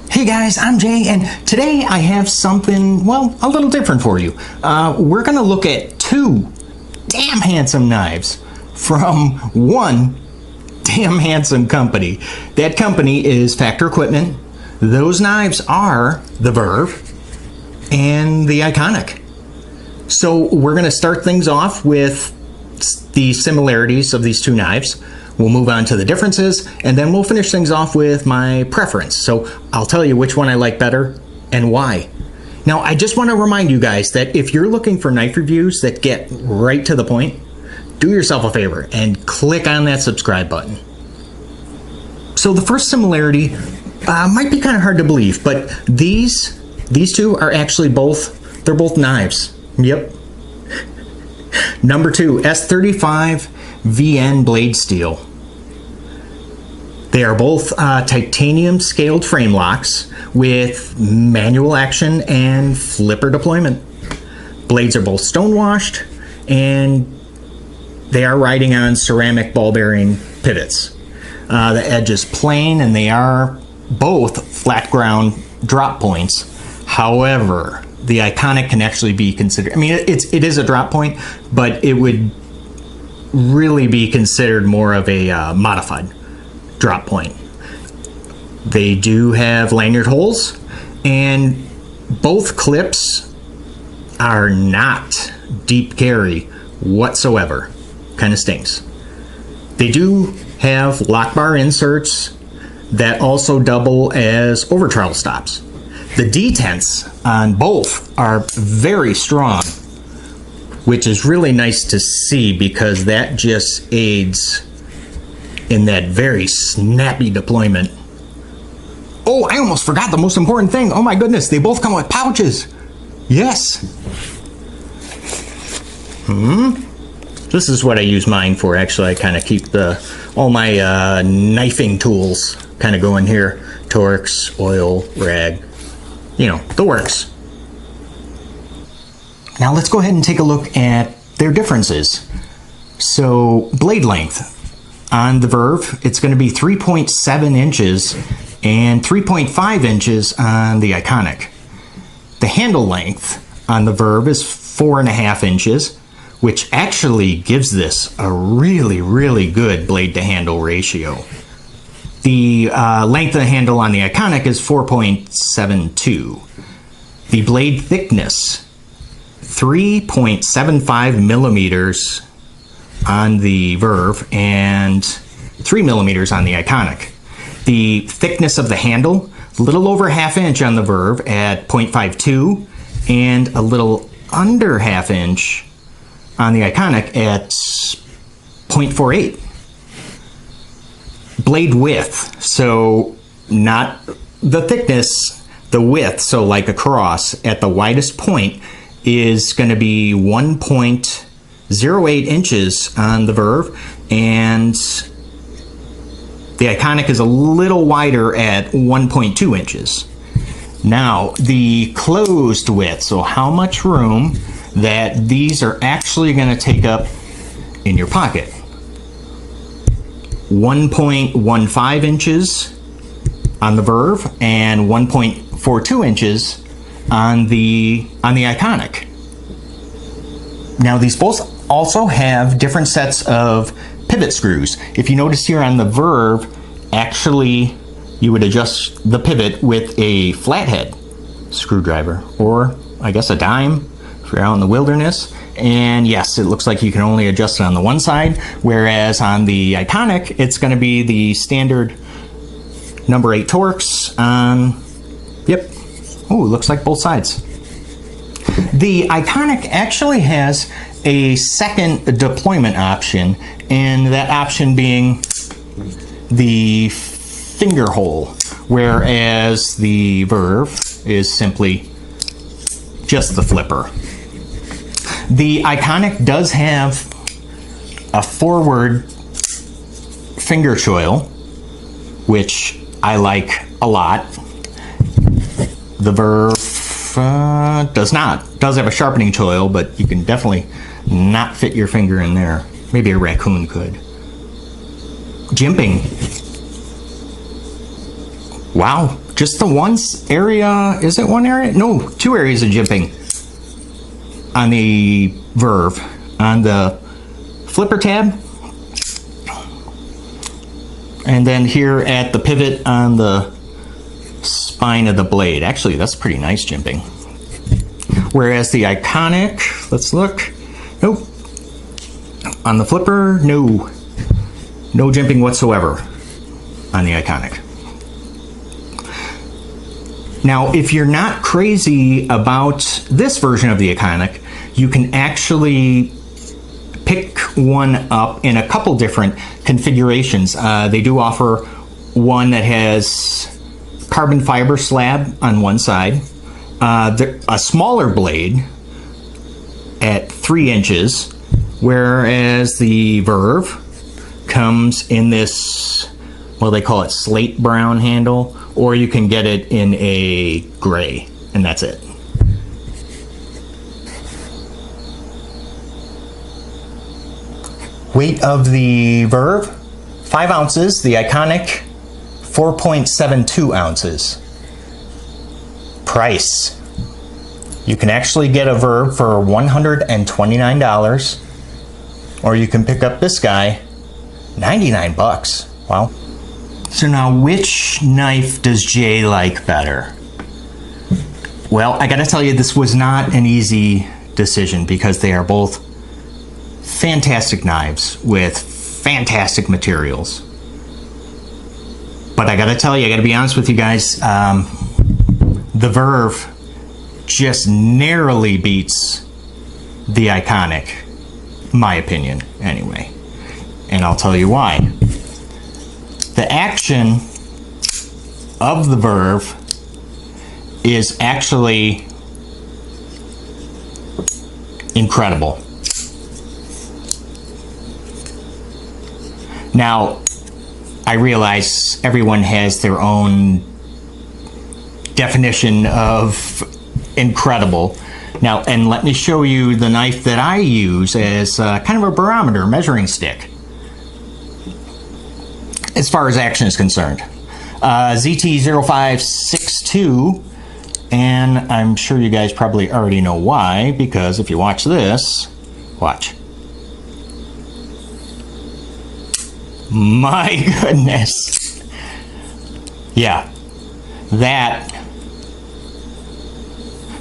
Hey guys, I'm Jay, and today I have something, well, a little different for you. We're going to look at two damn handsome knives from one damn handsome company. That company is Factor Equipment. Those knives are the Verve and the Iconic. So we're going to start things off with the similarities of these two knives. We'll move on to the differences, and then we'll finish things off with my preference. So I'll tell you which one I like better and why. Now, I just want to remind you guys that if you're looking for knife reviews that get right to the point, do yourself a favor and click on that subscribe button. So the first similarity might be kind of hard to believe, but these two are actually they're both knives. Yep. Number 2, S35 VN blade steel. They are both titanium scaled frame locks with manual action and flipper deployment. Blades are both stone washed, and they are riding on ceramic ball bearing pivots. The edge is plain, and they are both flat ground drop points. However, the Iconic can actually be considered, I mean, it is a drop point, but it would really be considered more of a modified drop point. They do have lanyard holes, and both clips are not deep carry whatsoever. Kind of stinks. They do have lock bar inserts that also double as overtrowel stops. The detents on both are very strong, which is really nice to see because that just aids in that very snappy deployment. Oh, I almost forgot the most important thing. Oh my goodness, they both come with pouches. Yes. This is what I use mine for. Actually, I kind of keep all my knifing tools kind of going here. Torx, oil, rag, you know, the works. Now let's go ahead and take a look at their differences. So blade length. On the Verve, it's going to be 3.7 inches and 3.5 inches on the Iconic. The handle length on the Verve is 4.5 inches, which actually gives this a really, really good blade to handle ratio. The length of the handle on the Iconic is 4.72. The blade thickness, 3.75 millimeters on the Verve and 3 millimeters on the Iconic. The thickness of the handle, a little over ½ inch on the Verve at 0.52 and a little under ½ inch on the Iconic at 0.48. Blade width, so not the thickness, the width, so like across at the widest point is going to be 1.08 inches on the Verve, and the Iconic is a little wider at 1.2 inches. Now, the closed width, so how much room that these are actually going to take up in your pocket. 1.15 inches on the Verve and 1.42 inches on the Iconic. Now, these both also have different sets of pivot screws. If you notice here on the Verve, actually you would adjust the pivot with a flathead screwdriver, or I guess a dime if you're out in the wilderness. And yes, it looks like you can only adjust it on the one side, whereas on the Iconic it's going to be the standard number 8 Torx on, yep, oh, it looks like both sides. The Iconic actually has a second deployment option, and that option being the finger hole, whereas the Verve is simply just the flipper. The Iconic does have a forward finger choil, which I like a lot. The Verve does not. Does have a sharpening choil, but you can definitely not fit your finger in there. Maybe a raccoon could. Jimping. Wow, just the one area, is it one area? No, two areas of jimping on the Verve. On the flipper tab, and then here at the pivot on the spine of the blade. Actually, that's pretty nice jimping. Whereas the Iconic, let's look, nope. On the flipper, no jimping whatsoever on the Iconic. Now, if you're not crazy about this version of the Iconic, you can actually pick one up in a couple different configurations. They do offer one that has carbon fiber slab on one side, a smaller blade at 3 inches, whereas the Verve comes in this, well, they call it slate brown handle, or you can get it in a gray, and that's it. Weight of the Verve, 5 ounces. The Iconic, 4.72 ounces. Price. You can actually get a Verve for $129, or you can pick up this guy, 99 bucks. Wow. So now, which knife does Jay like better? Well, I gotta tell you, this was not an easy decision because they are both fantastic knives with fantastic materials. But I gotta tell you, I gotta be honest with you guys, the Verve just narrowly beats the Iconic, my opinion, anyway. And I'll tell you why. The action of the Verve is actually incredible. Now, I realize everyone has their own definition of incredible. Now, and let me show you the knife that I use as kind of a barometer, measuring stick, as far as action is concerned. ZT0562, and I'm sure you guys probably already know why, because if you watch this, watch. My goodness. Yeah, that,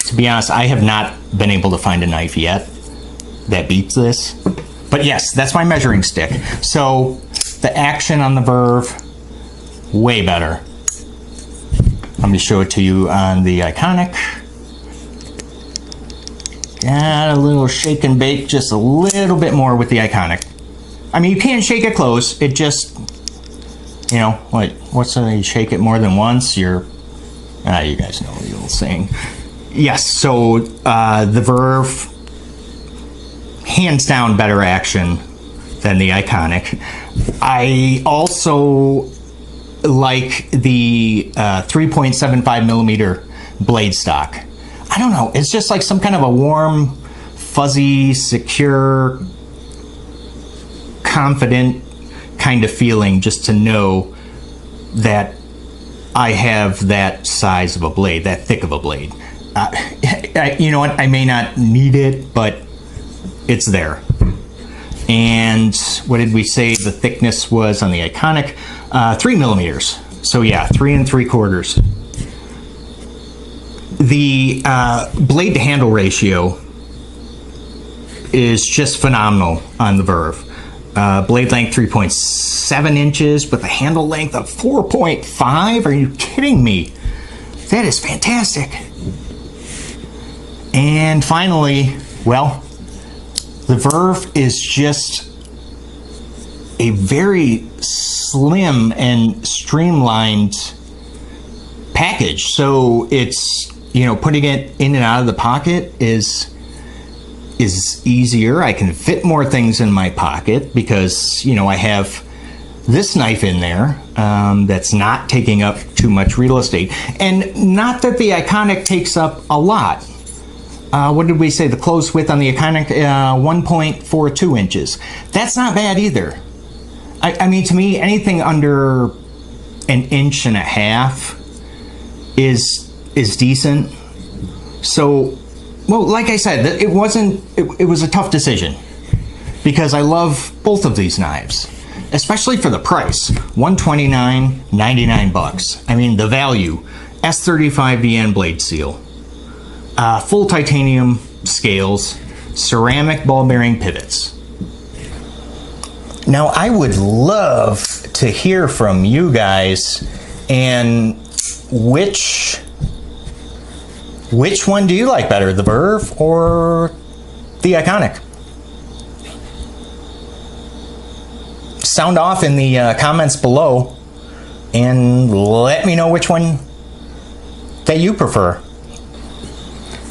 to be honest, I have not been able to find a knife yet that beats this. But yes, that's my measuring stick. So the action on the Verve, way better. Let me show it to you on the Iconic. Got a little shake and bake, just a little bit more with the Iconic. I mean, you can't shake it close. It just, you know, what's you shake it more than once, you're, you guys know the old saying. Yes, so the Verve, hands down better action than the Iconic. I also like the 3.75 millimeter blade stock. I don't know, it's just like some kind of a warm, fuzzy, secure, confident kind of feeling just to know that I have that size of a blade, that thick of a blade. You know what, I may not need it, but it's there. And what did we say the thickness was on the Iconic? 3 millimeters. So yeah, 3 3/4. The blade to handle ratio is just phenomenal on the Verve. Blade length 3.7 inches with a handle length of 4.5. Are you kidding me? That is fantastic. And finally, well, the Verve is just a very slim and streamlined package. So it's, you know, putting it in and out of the pocket is easier. I can fit more things in my pocket because, you know, I have this knife in there that's not taking up too much real estate. And not that the Iconic takes up a lot. What did we say? The close width on the Iconic, 1.42 inches. That's not bad either. I mean, to me, anything under an inch and a half is decent. So, well, like I said, it was a tough decision because I love both of these knives, especially for the price, $129.99 bucks. I mean, the value, S35VN blade seal, full titanium scales, ceramic ball bearing pivots. Now, I would love to hear from you guys, and which one do you like better, the Verve or the Iconic? Sound off in the comments below and let me know which one that you prefer.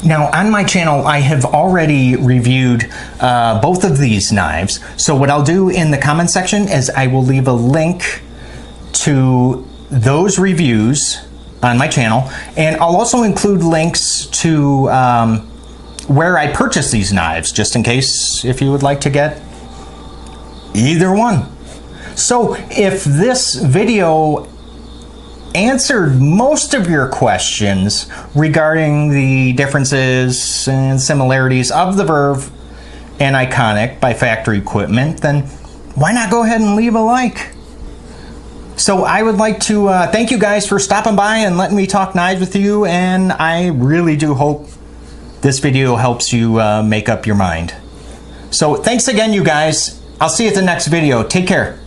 Now, on my channel, I have already reviewed both of these knives. So what I'll do in the comment section is I will leave a link to those reviews on my channel, and I'll also include links to where I purchased these knives, just in case if you would like to get either one. So if this video answered most of your questions regarding the differences and similarities of the Verve and Iconic by Factory Equipment, then why not go ahead and leave a like? So I would like to thank you guys for stopping by and letting me talk knives with you, and I really do hope this video helps you make up your mind. So thanks again, you guys. I'll see you at the next video. Take care.